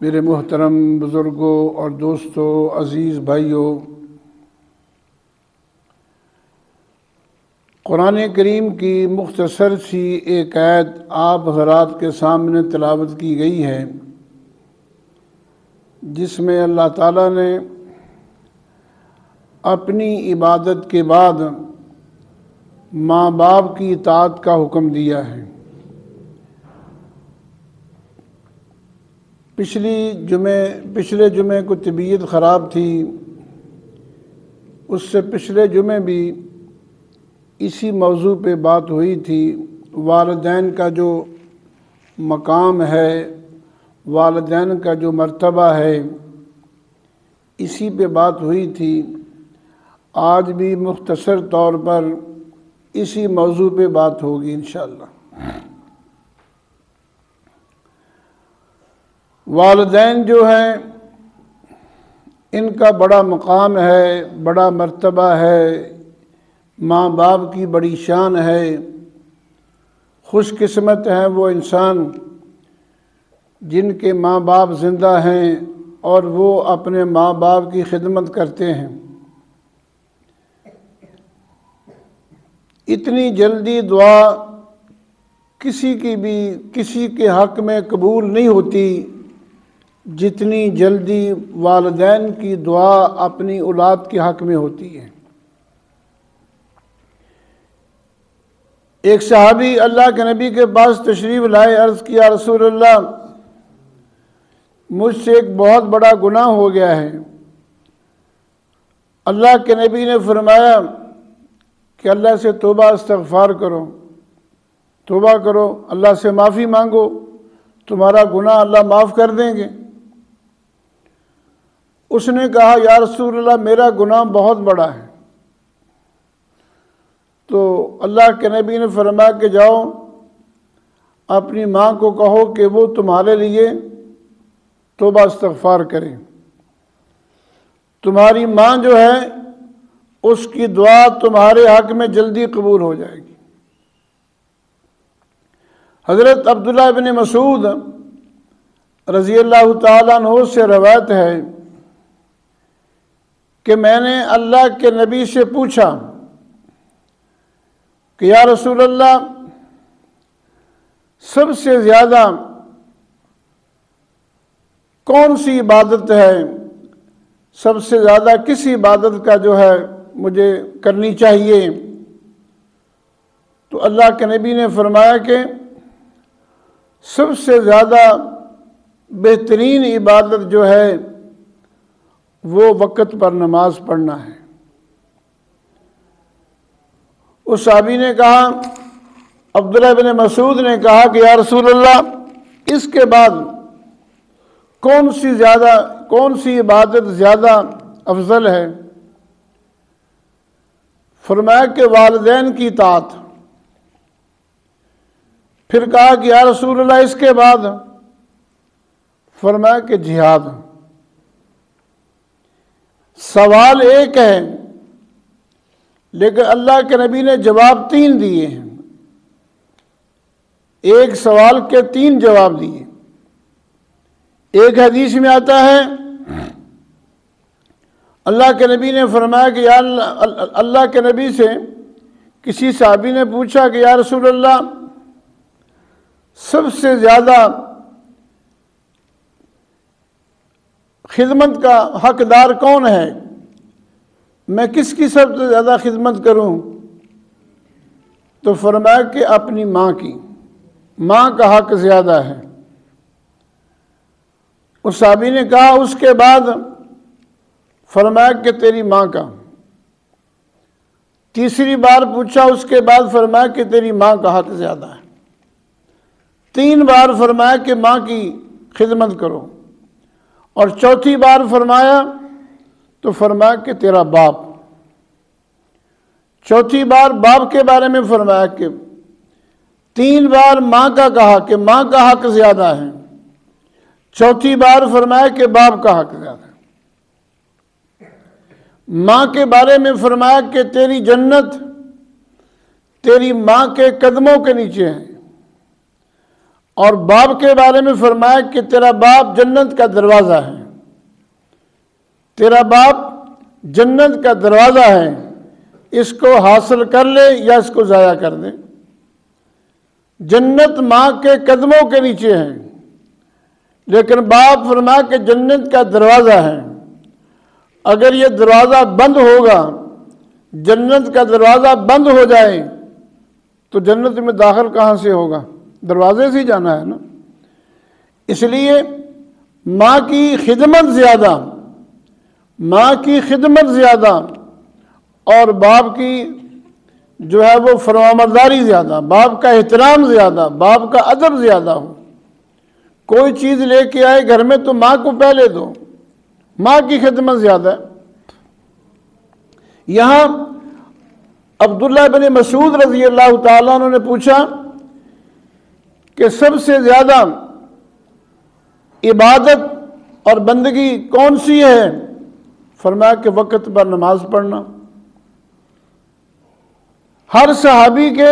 میرے محترم بزرگوں اور دوستوں، عزیز بھائیوں، قرآن کریم کی مختصر سی ایک آیت آپ حضرات کے سامنے تلاوت کی گئی ہے، جس میں اللہ تعالیٰ نے اپنی عبادت کے بعد ماں باپ کی اطاعت کا حکم دیا ہے۔ پچھلے جمعے کو طبیعت خراب تھی، اس سے پچھلے جمعے بھی اسی موضوع پہ بات ہوئی تھی۔ والدین کا جو مقام ہے، والدین کا جو مرتبہ ہے، اسی پہ بات ہوئی تھی۔ آج بھی مختصر طور پر اسی موضوع پہ بات ہوگی انشاءاللہ۔ والدین جو ہیں، ان کا بڑا مقام ہے، بڑا مرتبہ ہے، ماں باپ کی بڑی شان ہے۔ خوش قسمت ہیں وہ انسان جن کے ماں باپ زندہ ہیں اور وہ اپنے ماں باپ کی خدمت کرتے ہیں۔ اتنی جلدی دعا کسی کے حق میں قبول نہیں ہوتی جتنی جلدی والدین کی دعا اپنی اولاد کے حق میں ہوتی ہے۔ ایک صحابی اللہ کے نبی کے پاس تشریف لائے، عرض کیا رسول اللہ، مجھ سے ایک بہت بڑا گناہ ہو گیا ہے۔ اللہ کے نبی نے فرمایا کہ اللہ سے توبہ استغفار کرو، توبہ کرو، اللہ سے معافی مانگو، تمہارا گناہ اللہ معاف کر دیں گے۔ اس نے کہا یا رسول اللہ، میرا گناہ بہت بڑا ہے۔ تو اللہ کے نبی نے فرمایا کہ جاؤ اپنی ماں کو کہو کہ وہ تمہارے لیے توبہ استغفار کرے، تمہاری ماں جو ہے اس کی دعا تمہارے حق میں جلدی قبول ہو جائے گی۔ حضرت عبداللہ ابن مسعود رضی اللہ تعالیٰ عنہ سے روایت ہے کہ میں نے اللہ کے نبی سے پوچھا کہ یا رسول اللہ، سب سے زیادہ کون سی عبادت ہے، سب سے زیادہ کس عبادت کا جو ہے مجھے کرنی چاہیے؟ تو اللہ کے نبی نے فرمایا کہ سب سے زیادہ بہترین عبادت جو ہے وہ وقت پر نماز پڑھنا ہے۔ اس صحابی نے کہا، عبداللہ بن مسعود نے کہا کہ یا رسول اللہ، اس کے بعد کون سی عبادت زیادہ افضل ہے؟ فرمایا کہ والدین کی اطاعت۔ پھر کہا کہ یا رسول اللہ، اس کے بعد؟ فرمایا کہ جہاد۔ سوال ایک ہے لیکن اللہ کے نبی نے جواب 3 دیے ہیں، ایک سوال کے 3 جواب دیے۔ ایک حدیث میں آتا ہے اللہ کے نبی نے فرمایا کہ یا اللہ کے نبی سے کسی صحابی نے پوچھا کہ یا رسول اللہ، سب سے زیادہ خدمت کا حقدار کون ہے؟ میں کس کی سب سے زیادہ خدمت کروں؟ تو فرمایا کہ اپنی ماں کی، ماں کا حق زیادہ ہے۔ اس صحابی نے کہا اس کے بعد؟ فرمایا کہ تیری ماں کا۔ تیسری بار پوچھا، اس کے بعد فرمایا کہ تیری ماں کا حق زیادہ ہے۔ 3 بار فرمایا کہ ماں کی خدمت کرو، اور چوتھی بار فرمایا تو فرمایا کہ تیرا باپ۔ چوتھی بار باپ کے بارے میں فرمایا کہ 3 بار ماں کا کہا کہ ماں کا حق زیادہ ہے، چوتھی بار فرمایا کہ باپ کا حق زیادہ ہے۔ ماں کے بارے میں فرمایا کہ تیری جنت تیری ماں کے قدموں کے نیچے ہے، اور باپ کے بارے میں فرمایا کہ تیرا باپ جنت کا دروازہ ہے، تیرا باپ جنت کا دروازہ ہے، اس کو حاصل کر لے یا اس کو ضائع کر دے۔ جنت ماں کے قدموں کے نیچے ہے، لیکن باپ فرمایا کہ جنت کا دروازہ ہے، اگر یہ دروازہ بند ہوگا، جنت کا دروازہ بند ہو جائے تو جنت میں داخل کہاں سے ہوگا؟ دروازے سے ہی جانا ہے نا۔ اس لیے ماں کی خدمت زیادہ، ماں کی خدمت زیادہ اور باپ کی جو ہے وہ فرمانبرداری زیادہ، باپ کا احترام زیادہ، باپ کا ادب زیادہ ہو۔ کوئی چیز لے کے آئے گھر میں تو ماں کو پہلے دو، ماں کی خدمت زیادہ ہے۔ یہاں عبداللہ بن مسعود رضی اللہ تعالیٰ عنہ نے پوچھا کہ سب سے زیادہ عبادت اور بندگی کون سی ہے؟ فرمایا کہ وقت پر نماز پڑھنا۔ ہر صحابی کے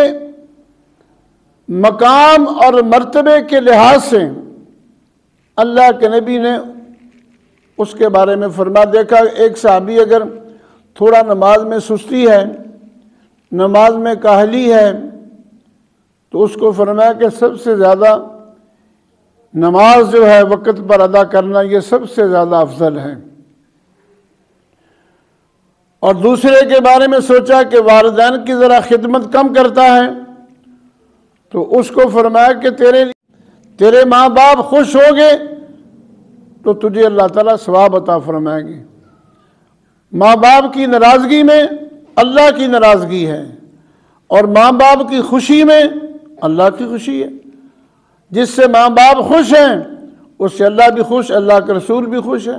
مقام اور مرتبے کے لحاظ سے اللہ کے نبی نے اس کے بارے میں فرما دیکھا، ایک صحابی اگر تھوڑا نماز میں سستی ہے، نماز میں کاہلی ہے، تو اس کو فرمایا کہ سب سے زیادہ نماز جو ہے وقت پر ادا کرنا یہ سب سے زیادہ افضل ہے۔ اور دوسرے کے بارے میں سوچا کہ والدین کی ذرا خدمت کم کرتا ہے، تو اس کو فرمایا کہ تیرے ماں باپ خوش ہو گے تو تجھے اللہ تعالیٰ ثواب عطا فرمائیں گے۔ ماں باپ کی ناراضگی میں اللہ کی ناراضگی ہے، اور ماں باپ کی خوشی میں اللہ کی خوشی ہے۔ جس سے ماں باپ خوش ہیں اس سے اللہ بھی خوش، اللہ کے رسول بھی خوش ہے۔